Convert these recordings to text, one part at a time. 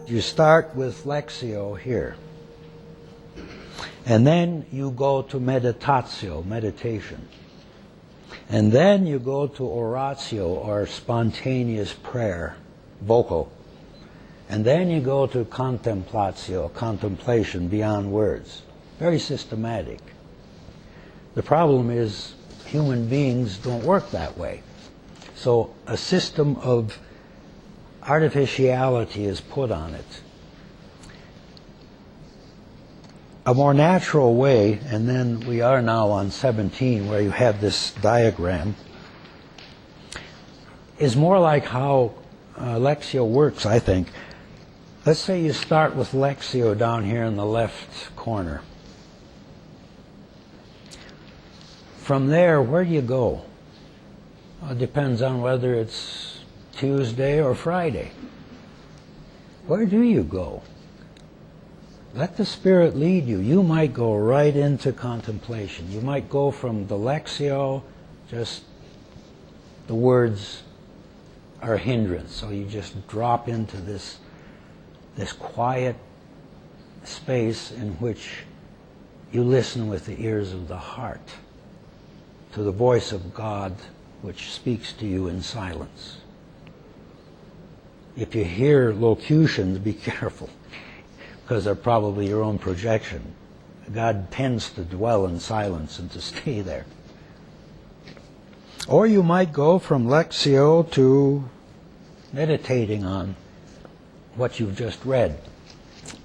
You start with Lectio here. And then you go to meditatio, meditation. And then you go to oratio, or spontaneous prayer, vocal. And then you go to contemplatio, contemplation beyond words. Very systematic. The problem is human beings don't work that way. So a system of artificiality is put on it. A more natural way, and then we are now on 17 where you have this diagram, is more like how Lectio works, I think. Let's say you start with Lectio down here in the left corner. From there, where do you go? Well, it depends on whether it's Tuesday or Friday. Where do you go? Let the Spirit lead you. You might go right into contemplation. You might go from the Lectio, just the words are a hindrance. So you just drop into this quiet space in which you listen with the ears of the heart to the voice of God which speaks to you in silence. If you hear locutions, be careful, because they're probably your own projection. God tends to dwell in silence and to stay there. Or you might go from Lectio to meditating on what you've just read.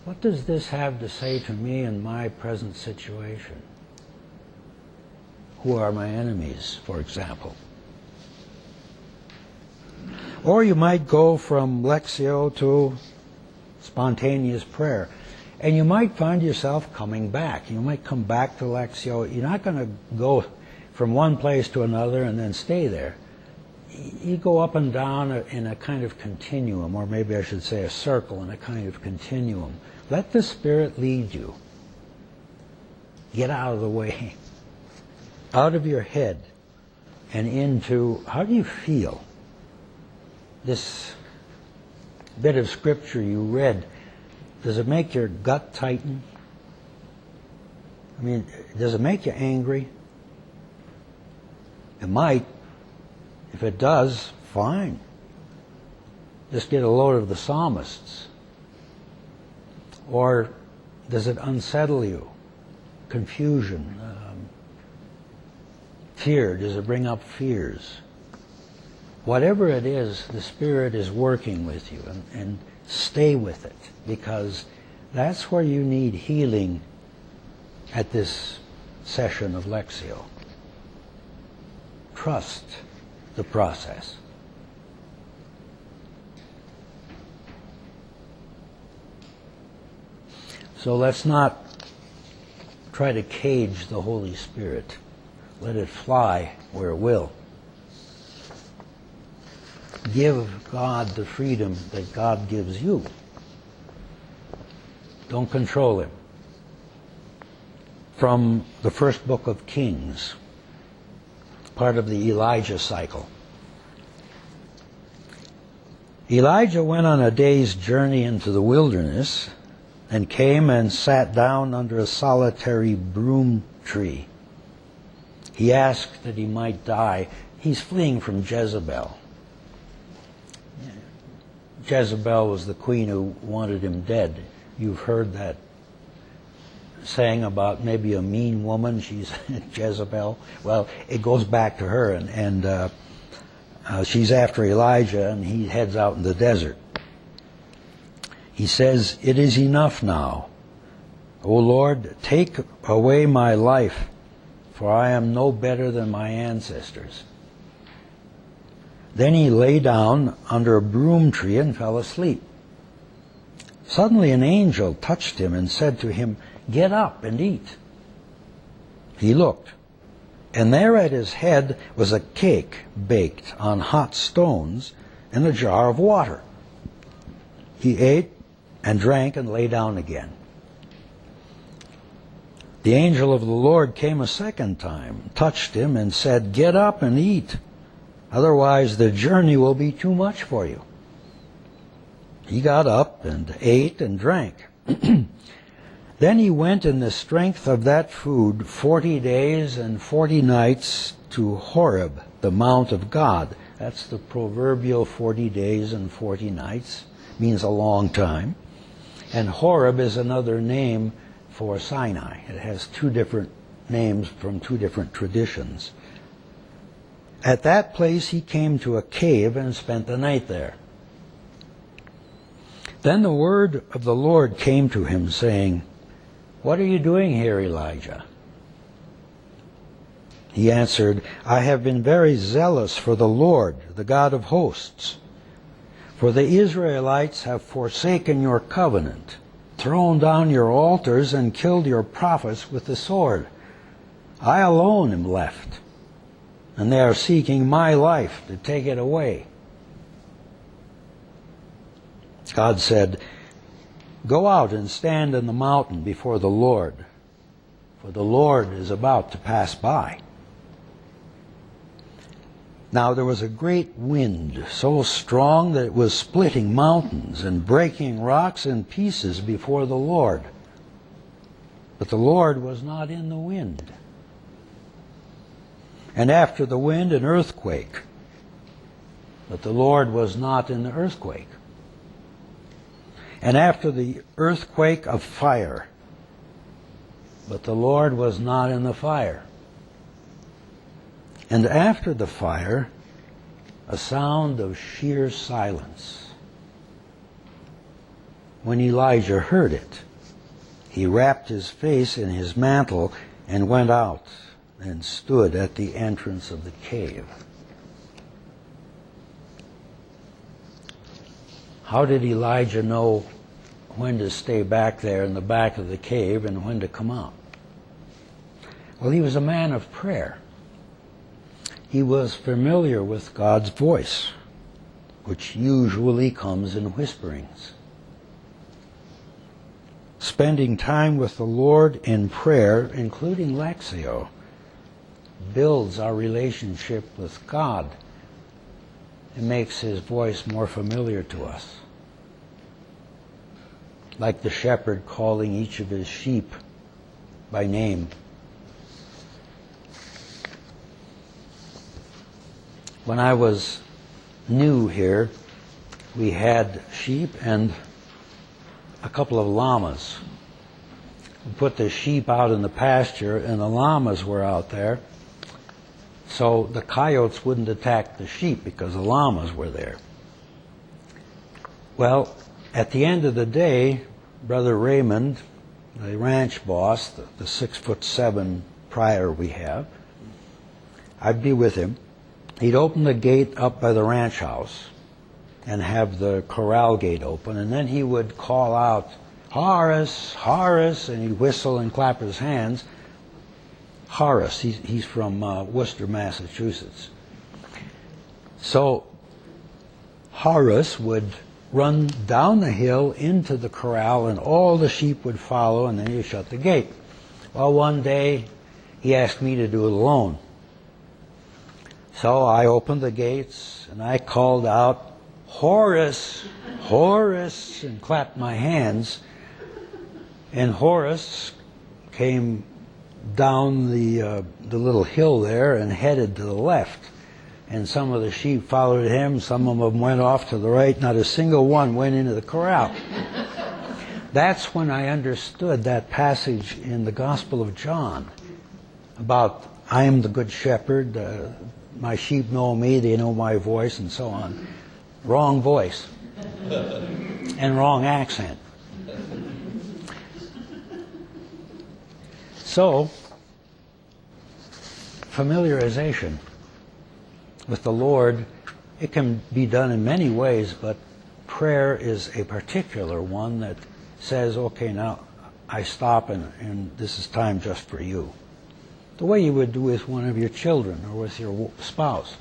What does this have to say to me in my present situation? Who are my enemies, for example? Or you might go from Lectio to spontaneous prayer. And you might find yourself coming back. You might come back to Lectio. You're not going to go from one place to another and then stay there. You go up and down in a kind of continuum, or maybe I should say a circle in a kind of continuum. Let the Spirit lead you. Get out of the way. Out of your head and into, how do you feel? This bit of scripture you read, does it make your gut tighten? I mean, does it make you angry? It might. If it does, fine. Just get a load of the psalmists. Or does it unsettle you? Confusion, fear, does it bring up fears? Whatever it is, the Spirit is working with you, and stay with it, because that's where you need healing at this session of Lectio. Trust the process. So let's not try to cage the Holy Spirit. Let it fly where it will. Give God the freedom that God gives you. Don't control Him. From the first book of Kings, part of the Elijah cycle. Elijah went on a day's journey into the wilderness and came and sat down under a solitary broom tree. He asked that he might die. He's fleeing from Jezebel. Jezebel was the queen who wanted him dead. You've heard that saying about maybe a mean woman, she's Jezebel. Well, it goes back to her, and she's after Elijah, and he heads out in the desert. He says, "It is enough now. O Lord, take away my life, for I am no better than my ancestors." Then he lay down under a broom tree and fell asleep. Suddenly an angel touched him and said to him, "Get up and eat." He looked, and there at his head was a cake baked on hot stones and a jar of water. He ate and drank and lay down again. The angel of the Lord came a second time, touched him, and said, "Get up and eat. Otherwise the journey will be too much for you." He got up and ate and drank. Then he went in the strength of that food 40 days and 40 nights to Horeb, the mount of God. That's the proverbial 40 days and 40 nights. Means a long time. And Horeb is another name for Sinai. It has two different names from two different traditions. At that place he came to a cave and spent the night there. Then the word of the Lord came to him, saying, "What are you doing here, Elijah?" He answered, "I have been very zealous for the Lord, the God of hosts. For the Israelites have forsaken your covenant, thrown down your altars, and killed your prophets with the sword. I alone am left, and they are seeking my life to take it away." God said, "Go out and stand in the mountain before the Lord, for the Lord is about to pass by." Now there was a great wind, so strong that it was splitting mountains and breaking rocks in pieces before the Lord. But the Lord was not in the wind. And after the wind, an earthquake. But the Lord was not in the earthquake. And after the earthquake, a fire. But the Lord was not in the fire. And after the fire, a sound of sheer silence. When Elijah heard it, he wrapped his face in his mantle and went out and stood at the entrance of the cave. How did Elijah know when to stay back there in the back of the cave and when to come out? Well, he was a man of prayer. He was familiar with God's voice, which usually comes in whisperings. Spending time with the Lord in prayer, including Lectio, builds our relationship with God. It makes his voice more familiar to us. Like the shepherd calling each of his sheep by name. When I was new here, we had sheep and a couple of llamas. We put the sheep out in the pasture and the llamas were out there. So the coyotes wouldn't attack the sheep because the llamas were there. Well, at the end of the day, Brother Raymond, the ranch boss, the 6'7" prior we have, I'd be with him. He'd open the gate up by the ranch house and have the corral gate open, and then he would call out, "Horace, Horace," and he'd whistle and clap his hands. Horace, he's from Worcester, Massachusetts. So Horace would run down the hill into the corral, and all the sheep would follow, and then he'd shut the gate. Well, one day he asked me to do it alone. So I opened the gates and I called out, "Horace, Horace," and clapped my hands. And Horace came down the little hill there and headed to the left. And some of the sheep followed him. Some of them went off to the right. Not a single one went into the corral. That's when I understood that passage in the Gospel of John about, "I am the good shepherd, my sheep know me, they know my voice," and so on. Wrong voice. And wrong accent. So, familiarization with the Lord, it can be done in many ways, but prayer is a particular one that says, okay, now I stop and this is time just for you. The way you would do with one of your children or with your spouse.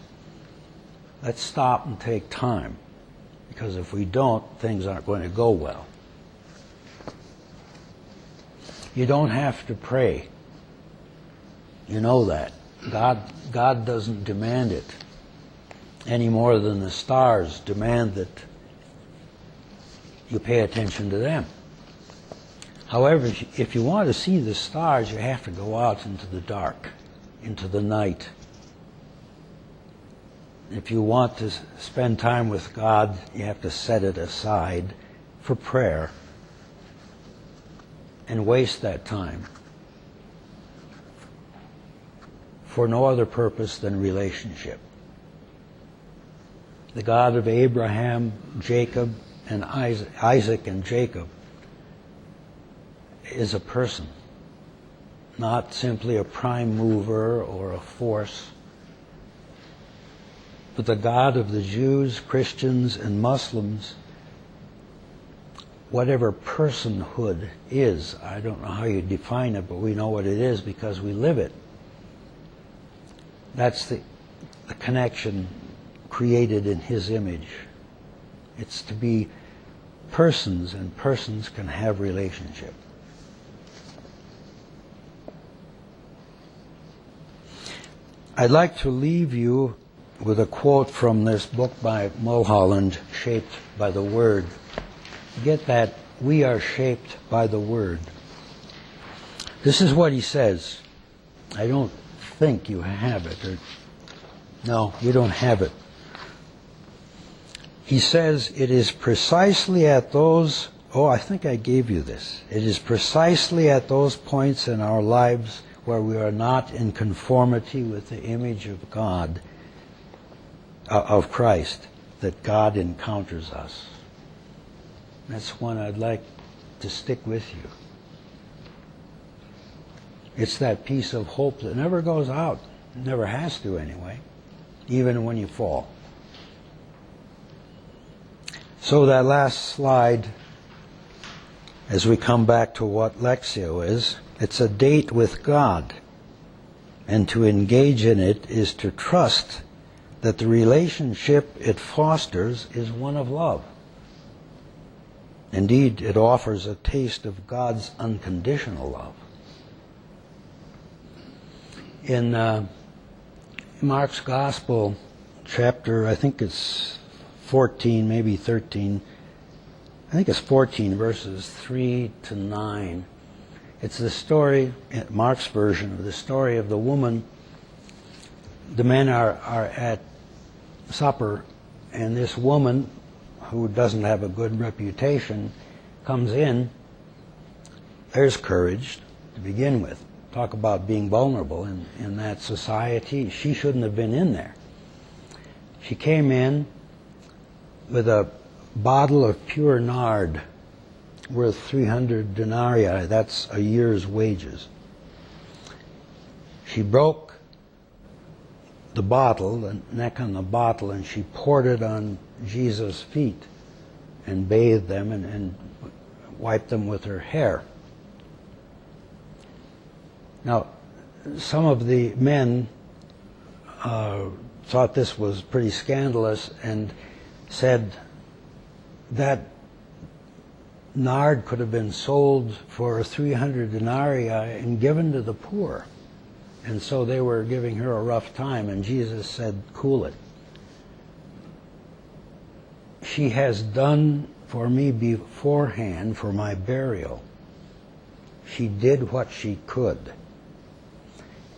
Let's stop and take time, because if we don't, things aren't going to go well. You don't have to pray. You know that. God doesn't demand it any more than the stars demand that you pay attention to them. However, if you want to see the stars, you have to go out into the dark, into the night. If you want to spend time with God, you have to set it aside for prayer and waste that time for no other purpose than relationship. The God of Abraham, Jacob, and Isaac and Jacob is a person, not simply a prime mover or a force. But the God of the Jews, Christians, and Muslims, whatever personhood is, I don't know how you define it, but we know what it is because we live it. That's the connection created in His image. It's to be persons, and persons can have relationship. I'd like to leave you with a quote from this book by Mulholland, Shaped by the Word. Get that? We are shaped by the Word. This is what he says. I don't think you have it. No, you don't have it. He says, it is precisely at those, I think I gave you this. It is precisely at those points in our lives where we are not in conformity with the image of God, of Christ, that God encounters us. That's one I'd like to stick with you. It's that piece of hope that never goes out. It never has to anyway, even when you fall. So that last slide, as we come back to what Lectio is, it's a date with God. And to engage in it is to trust that the relationship it fosters is one of love. Indeed, it offers a taste of God's unconditional love. In Mark's Gospel, chapter, I think it's 14, maybe 13, I think it's 14, verses 3 to 9. It's the story, Mark's version of the story of the woman. The men are at supper, and this woman, who doesn't have a good reputation, comes in. There's courage to begin with. Talk about being vulnerable in that society. She shouldn't have been in there. She came in with a bottle of pure nard worth 300 denarii. That's a year's wages. She broke the bottle, the neck on the bottle, and she poured it on Jesus' feet and bathed them and wiped them with her hair. Now, some of the men thought this was pretty scandalous and said that nard could have been sold for 300 denarii and given to the poor. And so they were giving her a rough time, and Jesus said, cool it. She has done for me beforehand for my burial. She did what she could.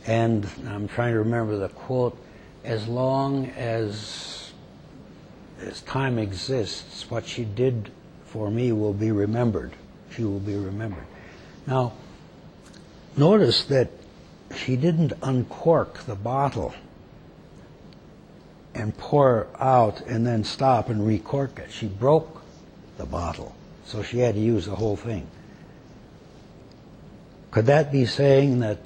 And I'm trying to remember the quote, as long as time exists, what she did for me will be remembered. She will be remembered. Now, notice that she didn't uncork the bottle and pour out and then stop and recork it. She broke the bottle, so she had to use the whole thing. Could that be saying that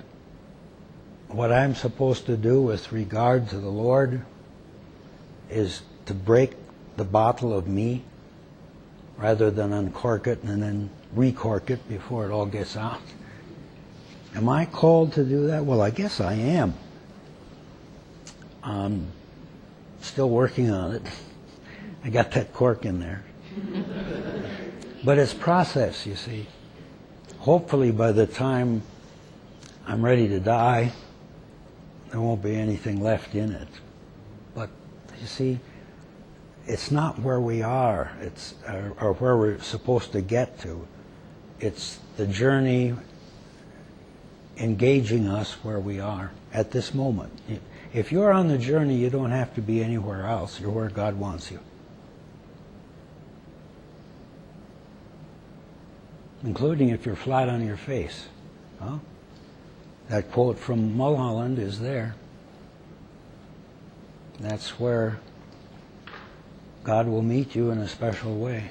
what I'm supposed to do with regard to the Lord is to break the bottle of me rather than uncork it and then recork it before it all gets out? Am I called to do that? Well, I guess I am. I'm still working on it. I got that cork in there. But it's process, you see. Hopefully by the time I'm ready to die, there won't be anything left in it. But you see, it's not where we are, it's or where we're supposed to get to. It's the journey engaging us where we are at this moment. If you're on the journey, you don't have to be anywhere else. You're where God wants you. Including if you're flat on your face. Huh? That quote from Mulholland is there. That's where God will meet you in a special way.